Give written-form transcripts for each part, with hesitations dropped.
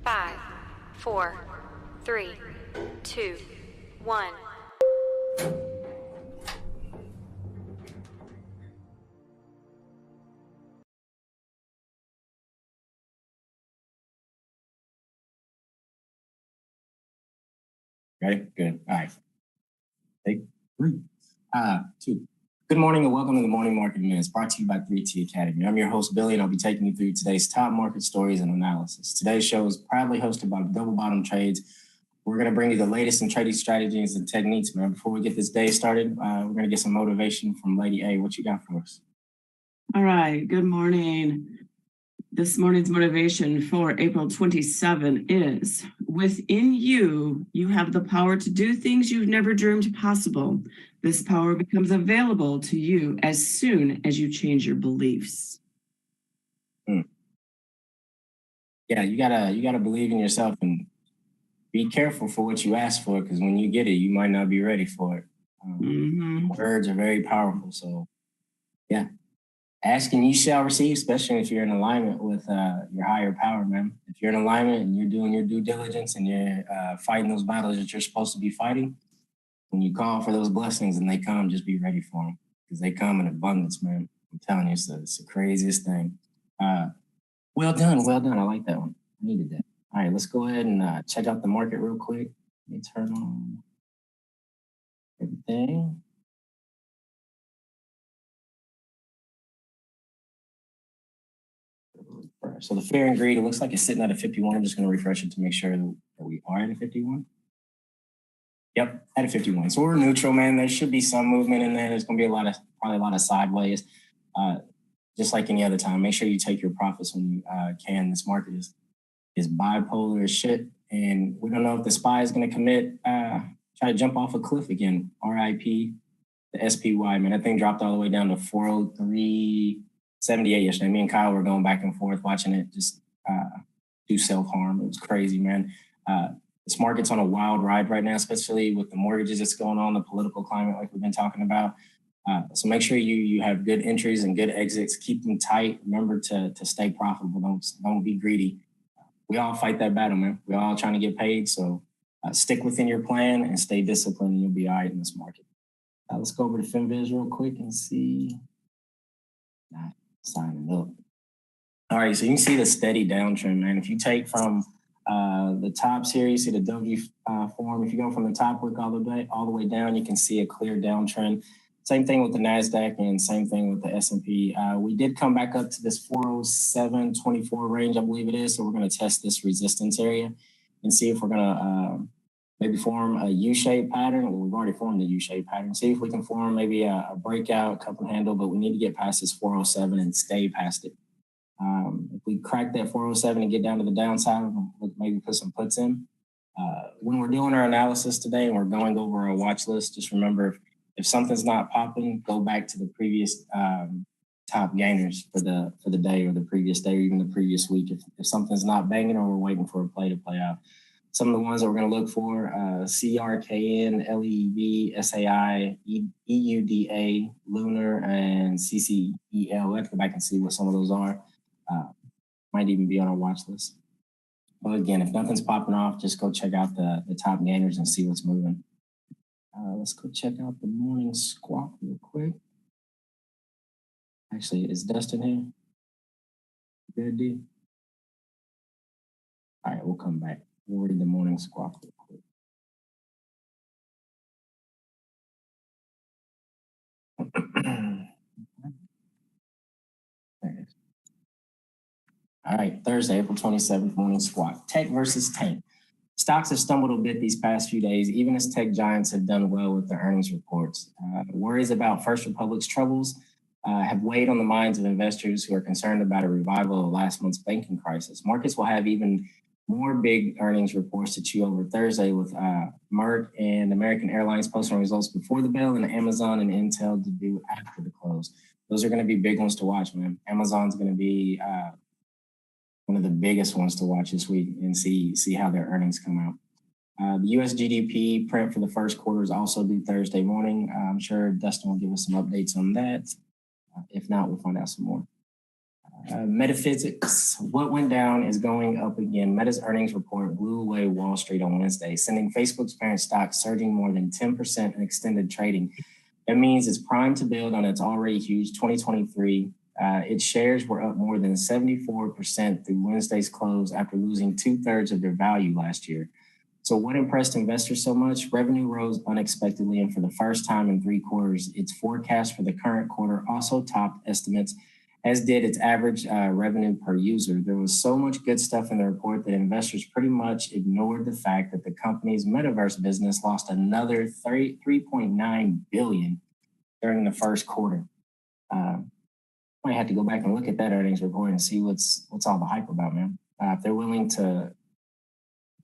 5, 4, 3, 2, 1. Ready? Good. All right. Take 3, 2. Good morning and welcome to the Morning Market Minutes, brought to you by 3T Academy. I'm your host, Billy, and I'll be taking you through today's top market stories and analysis. Today's show is proudly hosted by Double Bottom Trades. We're going to bring you the latest in trading strategies and techniques, man. Before we get this day started, we're going to get some motivation from Lady A. What you got for us? All right. Good morning. This morning's motivation for April 27 is, within you, you have the power to do things you've never dreamed possible. This power becomes available to you as soon as you change your beliefs. Yeah, you gotta believe in yourself and be careful for what you ask for, because when you get it, you might not be ready for it. Words are very powerful. So, yeah. Ask and you shall receive, especially if you're in alignment with your higher power, man. If you're in alignment and you're doing your due diligence and you're fighting those battles that you're supposed to be fighting, when you call for those blessings and they come, just be ready for them, because they come in abundance, man. I'm telling you, it's the craziest thing. Well done. I like that one. I needed that. All right, let's go ahead and check out the market real quick. Let me turn on everything. So the fear and greed, it looks like it's sitting at a 51. I'm just going to refresh it to make sure that we are at a 51. Yep, at a 51. So we're neutral, man. There should be some movement in there. There's going to be probably a lot of sideways, just like any other time. Make sure you take your profits when you can. This market is bipolar as shit, and we don't know if the SPY is going to commit, try to jump off a cliff again. RIP, the SPY, man. That thing dropped all the way down to 403.78 yesterday. Me and Kyle were going back and forth watching it just do self-harm. It was crazy, man. This market's on a wild ride right now, especially with the mortgages that's going on, the political climate like we've been talking about. So make sure you have good entries and good exits. Keep them tight. Remember to stay profitable. Don't be greedy. We all fight that battle, man. We're all trying to get paid. So stick within your plan and stay disciplined, and you'll be all right in this market. Let's go over to FinViz real quick and see. Not signing up. All right, so you can see the steady downtrend, man. If you take from the tops here, you see the Doji form. If you go from the top wick all the way down, you can see a clear downtrend. Same thing with the NASDAQ and same thing with the S&P. We did come back up to this 407.24 range, I believe it is. So we're going to test this resistance area and see if we're going to maybe form a U-shaped pattern. Well, we've already formed a U-shaped pattern. See if we can form maybe a breakout, cup and handle, but we need to get past this 407 and stay past it. If we crack that 407 and get down to the downside, we'll maybe put some puts in. When we're doing our analysis today and we're going over our watch list, just remember, if something's not popping, go back to the previous top gainers for the day or the previous day or even the previous week. If something's not banging or we're waiting for a play to play out. Some of the ones that we're going to look for, CRKN, LEV, SAI, EUDA, Lunar, and CCEL. We have to go back and see what some of those are. Might even be on our watch list. But again, if nothing's popping off, just go check out the top gainers and see what's moving. Let's go check out the morning squawk real quick. Actually, is Dustin here? Good, D. All right, we'll come back. We'll read the morning squawk real quick. There it is. All right, Thursday, April 27th, morning squawk. Tech versus tank. Stocks have stumbled a bit these past few days, even as tech giants have done well with their earnings reports. Worries about First Republic's troubles have weighed on the minds of investors who are concerned about a revival of last month's banking crisis. Markets will have even more big earnings reports to chew over Thursday, with Merck and American Airlines posting results before the bell and Amazon and Intel to do after the close. Those are going to be big ones to watch, man. Amazon's going to be one of the biggest ones to watch this week and see how their earnings come out. The US GDP print for the first quarter is also due Thursday morning. I'm sure Dustin will give us some updates on that. If not, we'll find out some more. Metaphysics, what went down is going up again. Meta's earnings report blew away Wall Street on Wednesday, sending Facebook's parent stock surging more than 10% in extended trading. That means it's primed to build on its already huge 2023. Its shares were up more than 74% through Wednesday's close after losing 2/3 of their value last year. So what impressed investors so much? Revenue rose unexpectedly, and for the first time in 3 quarters, its forecast for the current quarter also topped estimates, as did its average revenue per user. There was so much good stuff in the report that investors pretty much ignored the fact that the company's metaverse business lost another $3.9 billion during the first quarter. Might have to go back and look at that earnings report and see what's all the hype about, man. If they're willing to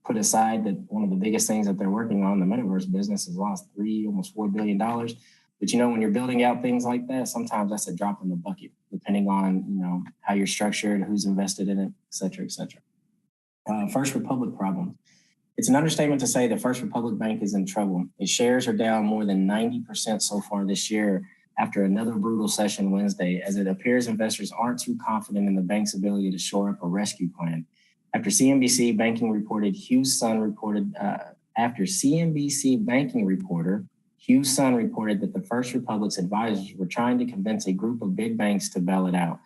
put aside that one of the biggest things that they're working on, the metaverse business, has lost almost $4 billion. But when you're building out things like that, sometimes that's a drop in the bucket, depending on how you're structured, who's invested in it, et cetera, et cetera. First Republic problem. It's an understatement to say that First Republic Bank is in trouble. Its shares are down more than 90% so far this year after another brutal session Wednesday, as it appears investors aren't too confident in the bank's ability to shore up a rescue plan. After CNBC banking reporter Hugh Sun reported that the First Republic's advisors were trying to convince a group of big banks to bail it out.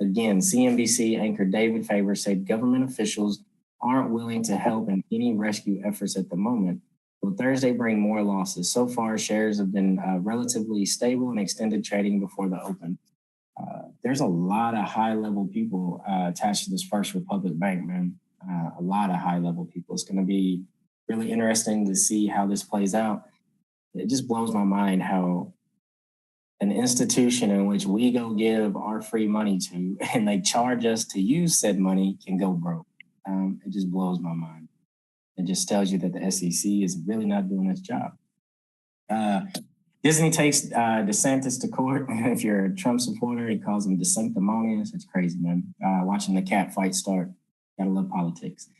Again, CNBC anchor David Faber said government officials aren't willing to help in any rescue efforts at the moment. Will Thursday bring more losses? So far, shares have been relatively stable and extended trading before the open. There's a lot of high-level people attached to this First Republic Bank, man. A lot of high-level people. It's going to be really interesting to see how this plays out. It just blows my mind how an institution in which we go give our free money to and they charge us to use said money can go broke. It just blows my mind. It just tells you that the SEC is really not doing its job. Disney takes DeSantis to court. If you're a Trump supporter, he calls him DeSanctimonious. It's crazy, man. Watching the cat fight start. Gotta love politics.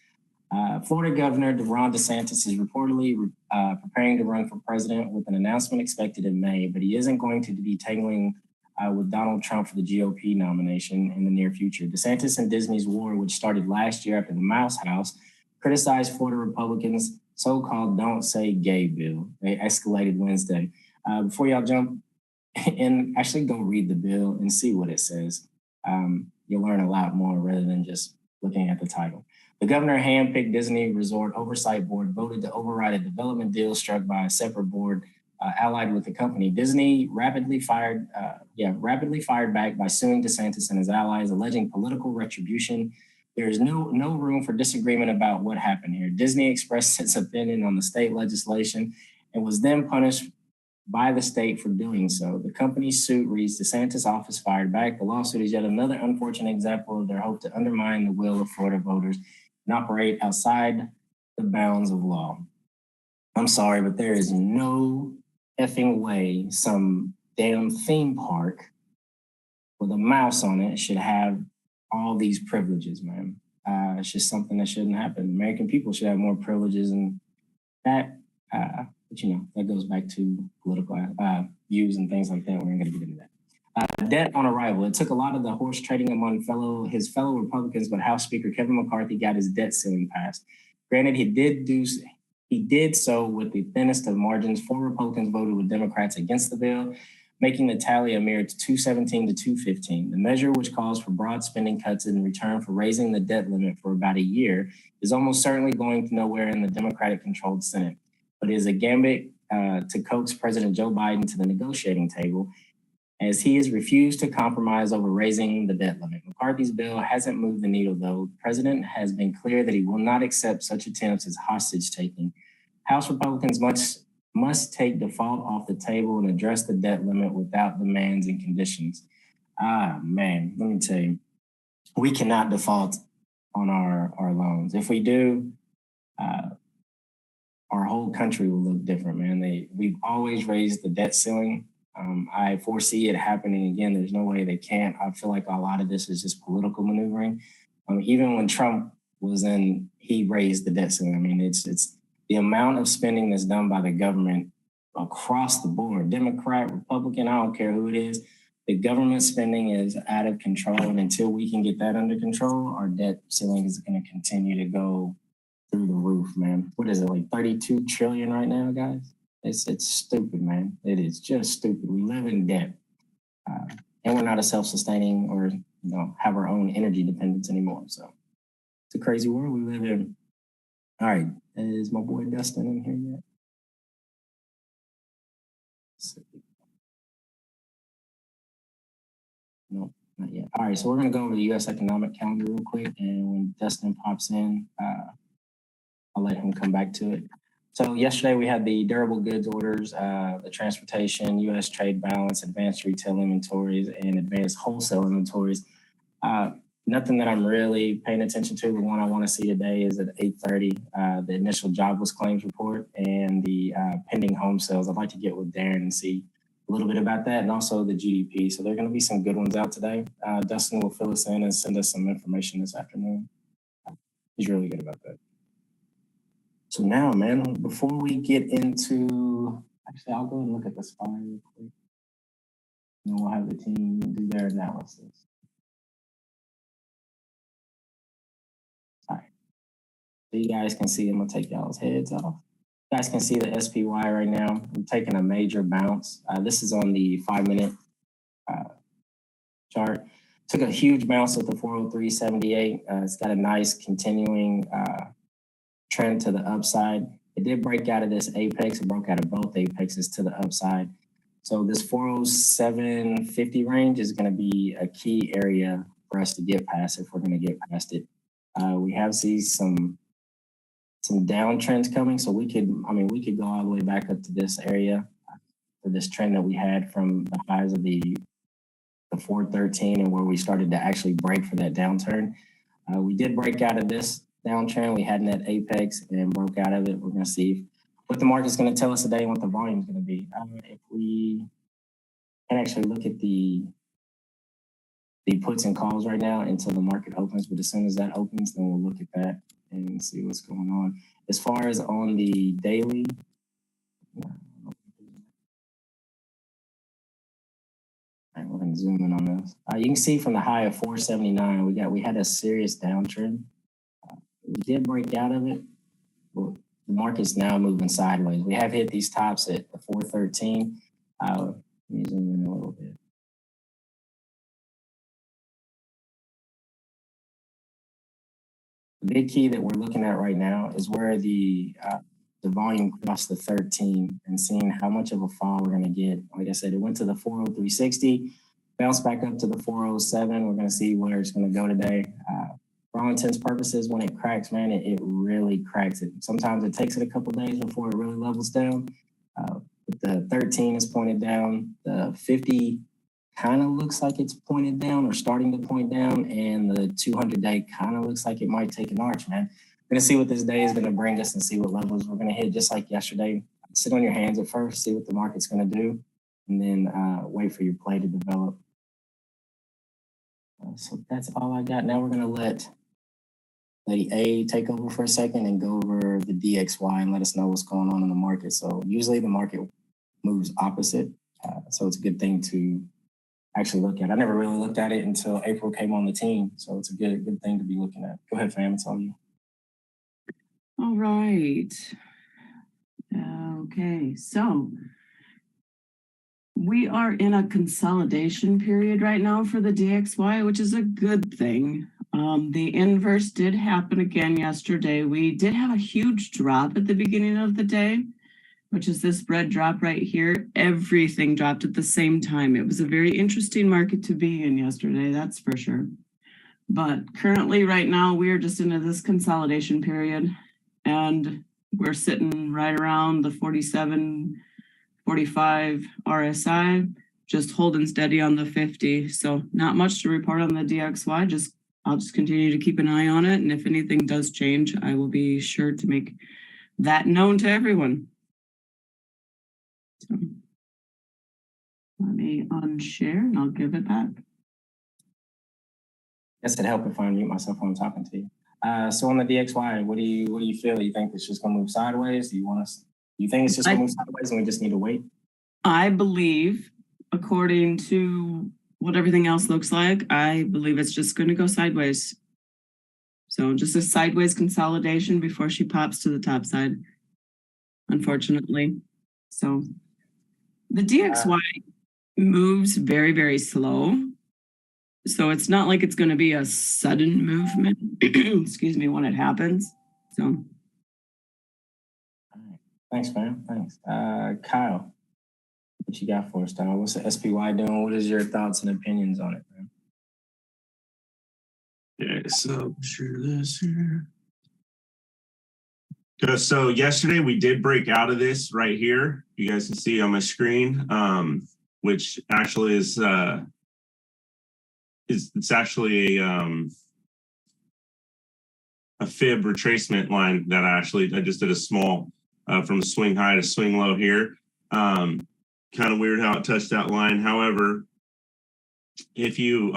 Florida Governor Ron DeSantis is reportedly preparing to run for president with an announcement expected in May, but he isn't going to be tangling with Donald Trump for the GOP nomination in the near future. DeSantis and Disney's war, which started last year after the Mouse House, criticized Florida Republicans' so-called Don't Say Gay bill. They escalated Wednesday. Before y'all jump and actually go read the bill and see what it says. You'll learn a lot more rather than just looking at the title. The governor handpicked Disney Resort Oversight Board voted to override a development deal struck by a separate board allied with the company. Disney rapidly fired back by suing DeSantis and his allies, alleging political retribution. There is no room for disagreement about what happened here. Disney expressed its opinion on the state legislation and was then punished by the state for doing so. The company's suit reads, DeSantis' office fired back. The lawsuit is yet another unfortunate example of their hope to undermine the will of Florida voters and operate outside the bounds of law. I'm sorry, but there is no effing way some damn theme park with a mouse on it should have all these privileges, man. It's just something that shouldn't happen. American people should have more privileges, and that, that goes back to political views and things like that. We're going to get into that. Debt on arrival. It took a lot of the horse trading among his fellow Republicans, but House Speaker Kevin McCarthy got his debt ceiling passed. Granted, he did so with the thinnest of margins. 4 Republicans voted with Democrats against the bill, making the tally a mere 217 to 215. The measure, which calls for broad spending cuts in return for raising the debt limit for about a year, is almost certainly going nowhere in the Democratic-controlled Senate, but is a gambit to coax President Joe Biden to the negotiating table, as he has refused to compromise over raising the debt limit. McCarthy's bill hasn't moved the needle, though. The president has been clear that he will not accept such attempts as hostage-taking. House Republicans must take default off the table and address the debt limit without demands and conditions. Man, let me tell you, we cannot default on our loans. If we do, our whole country will look different, man. We've always raised the debt ceiling. I foresee it happening again. There's no way they can't. I feel like a lot of this is just political maneuvering. Even when Trump was in, he raised the debt ceiling. I mean, it's the amount of spending that's done by the government across the board, Democrat, Republican, I don't care who it is. The government spending is out of control, and until we can get that under control, our debt ceiling is going to continue to go through the roof, man. What is it, like 32 trillion right now, guys? It's stupid, man. It is just stupid. We live in debt, and we're not a self-sustaining or have our own energy dependence anymore. So it's a crazy world we live in. All right, is my boy Dustin in here yet? No, not yet. All right, so we're going to go over the U.S. economic calendar real quick, and when Dustin pops in, I'll let him come back to it. So yesterday we had the durable goods orders, the transportation, U.S. trade balance, advanced retail inventories, and advanced wholesale inventories. Nothing that I'm really paying attention to. The one I want to see today is at 8:30, the initial jobless claims report and the pending home sales. I'd like to get with Darren and see a little bit about that, and also the GDP. So there are going to be some good ones out today. Dustin will fill us in and send us some information this afternoon. He's really good about that. So now, man, before we get into, actually, I'll go and look at the SPY real quick. And then we'll have the team do their analysis. All right. So you guys can see, I'm going to take y'all's heads off. You guys can see the SPY right now. I'm taking a major bounce. This is on the 5-minute chart. Took a huge bounce at the 403.78. It's got a nice continuing trend to the upside. It did break out of this apex. It broke out of both apexes to the upside. So this 407.50 range is going to be a key area for us to get past if we're going to get past it. We have seen some downtrends coming, so we could go all the way back up to this area for this trend that we had from the highs of the 413 and where we started to actually break for that downturn. We did break out of this downtrend. We had in that apex and broke out of it. We're going to see what the market's going to tell us today and what the volume is going to be. If we can actually look at the puts and calls right now until the market opens, but as soon as that opens, then we'll look at that and see what's going on. As far as on the daily, all right, we're going to zoom in on this. You can see from the high of 479, we had a serious downtrend. We did break out of it, but the market's now moving sideways. We have hit these tops at the 413. Let me zoom in a little bit. The big key that we're looking at right now is where the volume crossed the 13 and seeing how much of a fall we're going to get. Like I said, it went to the 403.60, bounced back up to the 407. We're going to see where it's going to go today. For all intents and purposes, when it cracks, man, it really cracks it. Sometimes it takes it a couple of days before it really levels down. But the 13 is pointed down. The 50 kind of looks like it's pointed down or starting to point down. And the 200-day kind of looks like it might take an arch, man. We're going to see what this day is going to bring us and see what levels we're going to hit, just like yesterday. Sit on your hands at first, see what the market's going to do, and then wait for your play to develop. So that's all I got. Now we're going to let Lady A take over for a second and go over the DXY and let us know what's going on in the market. So usually the market moves opposite. So it's a good thing to actually look at. I never really looked at it until April came on the team. So it's a good thing to be looking at. Go ahead, fam. It's all you. All right. Okay. So we are in a consolidation period right now for the DXY, which is a good thing. The inverse did happen again yesterday. We did have a huge drop at the beginning of the day, which is this red drop right here. Everything dropped at the same time. It was a very interesting market to be in yesterday, that's for sure. But currently right now, we are just into this consolidation period and we're sitting right around the 47, 45 RSI, just holding steady on the 50. So not much to report on the DXY. I'll just continue to keep an eye on it. And if anything does change, I will be sure to make that known to everyone. So let me unshare and I'll give it back. Guess it'd help if I unmute myself when I'm talking to you. So on the DXY, what do you feel? You think it's just gonna move sideways? Do you think it's just gonna move sideways and we just need to wait? I believe, according to what everything else looks like, I believe it's just going to go sideways. So just a sideways consolidation before she pops to the top side, unfortunately. So the DXY moves very, very slow. So it's not like it's going to be a sudden movement, excuse me, when it happens. So. Thanks, man. Thanks. Kyle, what you got for us, Don? What's the SPY doing? What is your thoughts and opinions on it, man? Yeah, so share this here. So yesterday we did break out of this right here. You guys can see on my screen, which actually is it's actually a fib retracement line that I just did a small from swing high to swing low here. Kind of weird how it touched that line. However, if you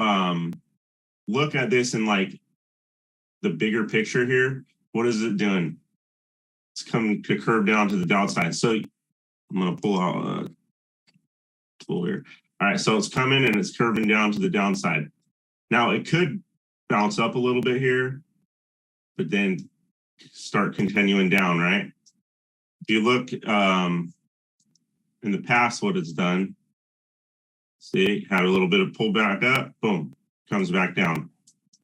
look at this in like the bigger picture here, what is it doing? It's coming to curve down to the downside. So I'm going to pull out a tool here. All right, so it's coming and it's curving down to the downside. Now it could bounce up a little bit here, but then start continuing down, right? If you look in the past, what it's done, see, had a little bit of pull back up, boom, comes back down.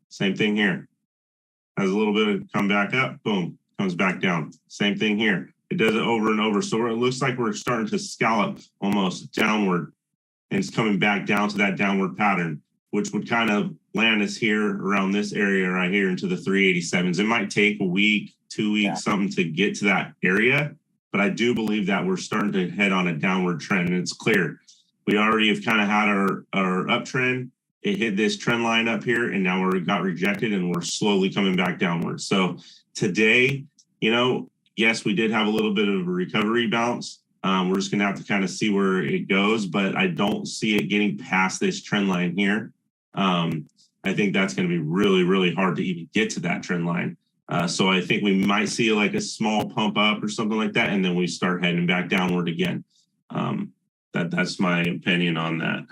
Same thing here. Has a little bit of come back up, boom, comes back down. Same thing here. It does it over and over. So it looks like we're starting to scallop almost downward, and it's coming back down to that downward pattern, which would kind of land us here around this area right here into the 387s. It might take a week, 2 weeks, something to get to that area, but I do believe that we're starting to head on a downward trend, and it's clear. We already have kind of had our uptrend. It hit this trend line up here, and now we got rejected, and we're slowly coming back downward. So today, you know, yes, we did have a little bit of a recovery bounce. We're just going to have to kind of see where it goes, but I don't see it getting past this trend line here. I think that's going to be really, really hard to even get to that trend line. So I think we might see like a small pump up or something like that, and then we start heading back downward again. That's my opinion on that.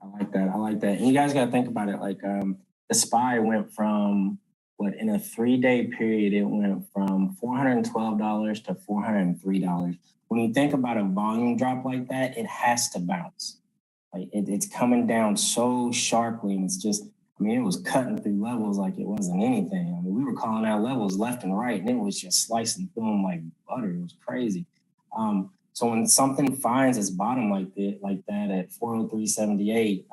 I like that. I like that. And you guys got to think about it. Like the SPY went from in a 3-day period, it went from $412 to $403. When you think about a volume drop like that, it has to bounce. Like it's coming down so sharply, and it's just, I mean, it was cutting through levels like it wasn't anything. I mean, we were calling out levels left and right, and it was just slicing through them like butter. It was crazy. So when something finds its bottom like that at 403.78,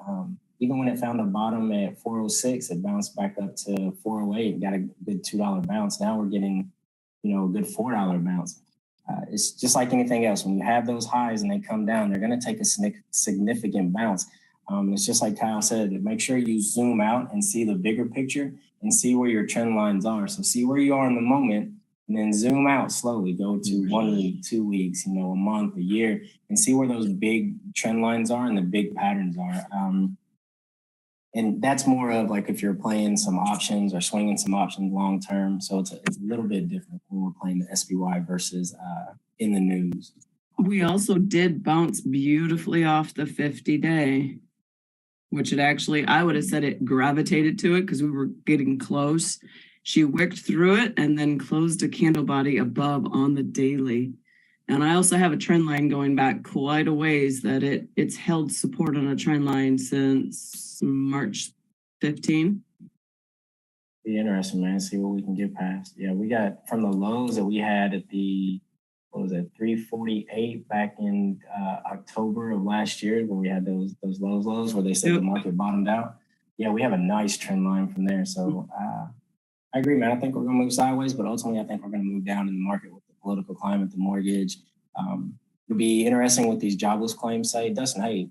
even when it found a bottom at 406, it bounced back up to 408, got a good $2 bounce. Now we're getting, you know, a good $4 bounce. It's just like anything else. When you have those highs and they come down, they're going to take a significant bounce. It's just like Kyle said, make sure you zoom out and see the bigger picture and see where your trend lines are. So see where you are in the moment, and then zoom out slowly. Go to 1 week, 2 weeks, you know, a month, a year, and see where those big trend lines are and the big patterns are. And that's more of like if you're playing some options or swinging some options long term. So it's a little bit different when we're playing the SPY versus in the news. We also did bounce beautifully off the 50-day, which it actually, I would have said it gravitated to it because we were getting close. She wicked through it and then closed a candle body above on the daily. And I also have a trend line going back quite a ways that it's held support on a trend line since March 15. Be interesting, man. See what we can get past. Yeah, we got from the lows that we had at the, 348 back in October of last year, when we had those lows where they said the market bottomed out. Yeah, we have a nice trend line from there. So I agree, man. I think we're going to move sideways, but ultimately I think we're going to move down in the market with the political climate, the mortgage. It'll be interesting what these jobless claims say. Dustin, hey,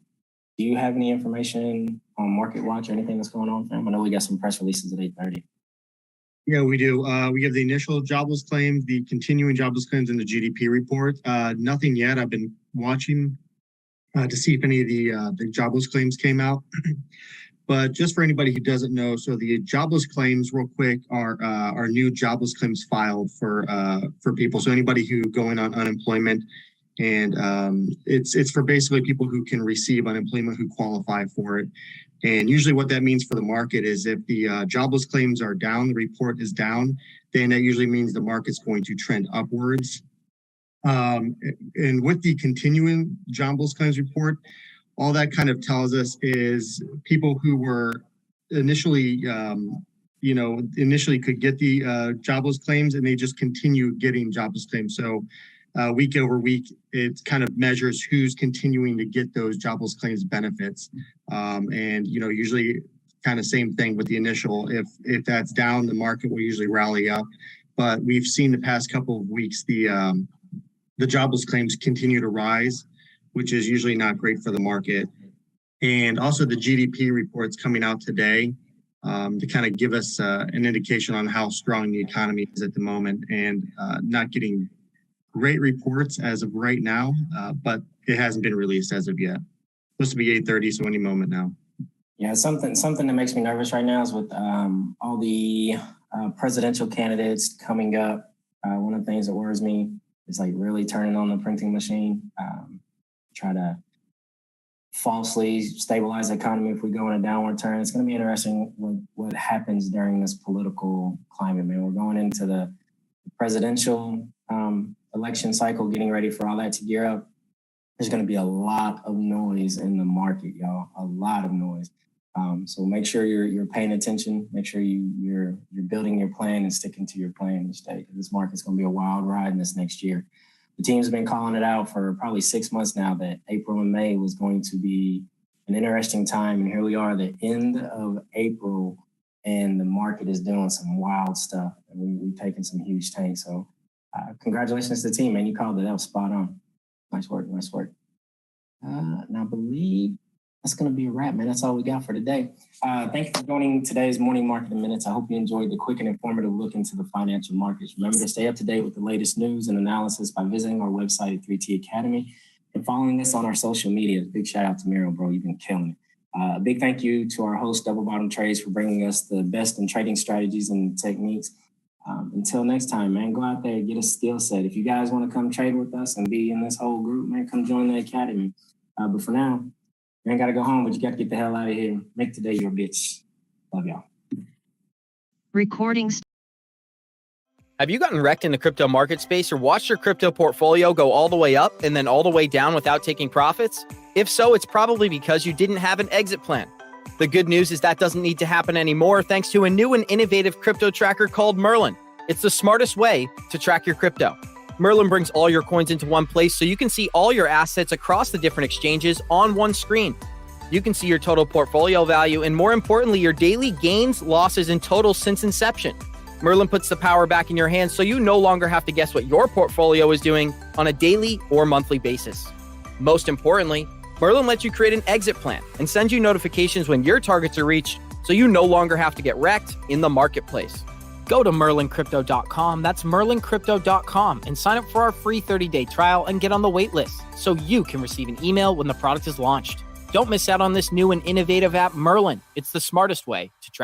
do you have any information on Market Watch or anything that's going on, fam? I know we got some press releases at 8:30. Yeah, we do. We have the initial jobless claims, the continuing jobless claims, and the GDP report. Nothing yet. I've been watching to see if any of the jobless claims came out. But just for anybody who doesn't know, so the jobless claims, real quick, are new jobless claims filed for people. So anybody who going on unemployment And it's for basically people who can receive unemployment who qualify for it. And usually what that means for the market is if the jobless claims are down, the report is down, then that usually means the market's going to trend upwards. And with the continuing jobless claims report, all that kind of tells us is people who were initially, initially could get the jobless claims and they just continue getting jobless claims. So week over week, it kind of measures who's continuing to get those jobless claims benefits. And, usually kind of same thing with the initial. If that's down, the market will usually rally up. But we've seen the past couple of weeks, the jobless claims continue to rise, which is usually not great for the market. And also the GDP reports coming out today to kind of give us an indication on how strong the economy is at the moment, and not getting great reports as of right now, but it hasn't been released as of yet. Supposed to be 8:30, so any moment now. Yeah, something that makes me nervous right now is with all the presidential candidates coming up. One of the things that worries me is like really turning on the printing machine, try to falsely stabilize the economy if we go in a downward turn. It's going to be interesting what happens during this political climate, man. We're going into the presidential election cycle, getting ready for all that to gear up. There's going to be a lot of noise in the market, y'all, a lot of noise. So make sure you're paying attention. Make sure you're building your plan and sticking to your plan each day. This market's going to be a wild ride in this next year. The teams have been calling it out for probably 6 months now that April and May was going to be an interesting time. And here we are, the end of April, and the market is doing some wild stuff. And we've taken some huge tanks. So congratulations to the team, man. You called it. That was spot on. Nice work. Nice work. And I believe that's going to be a wrap, man. That's all we got for today. Thank you for joining today's Morning Market in Minutes. I hope you enjoyed the quick and informative look into the financial markets. Remember to stay up to date with the latest news and analysis by visiting our website at 3T Academy and following us on our social media. Big shout out to Miro, bro. You've been killing it. A big thank you to our host, Double Bottom Trades, for bringing us the best in trading strategies and techniques. Until next time, man, go out there and get a skill set. If you guys want to come trade with us and be in this whole group, man, come join the academy. But for now, you ain't got to go home, but you got to get the hell out of here. Make today your bitch. Love y'all. Recordings. Have you gotten wrecked in the crypto market space or watched your crypto portfolio go all the way up and then all the way down without taking profits? If so, it's probably because you didn't have an exit plan. The good news is that doesn't need to happen anymore thanks to a new and innovative crypto tracker called Merlin. It's the smartest way to track your crypto. Merlin brings all your coins into one place so you can see all your assets across the different exchanges on one screen. You can see your total portfolio value and, more importantly, your daily gains, losses, and totals since inception. Merlin puts the power back in your hands so you no longer have to guess what your portfolio is doing on a daily or monthly basis. Most importantly, Merlin lets you create an exit plan and sends you notifications when your targets are reached so you no longer have to get wrecked in the marketplace. Go to merlincrypto.com, that's merlincrypto.com, and sign up for our free 30-day trial and get on the wait list so you can receive an email when the product is launched. Don't miss out on this new and innovative app, Merlin. It's the smartest way to track.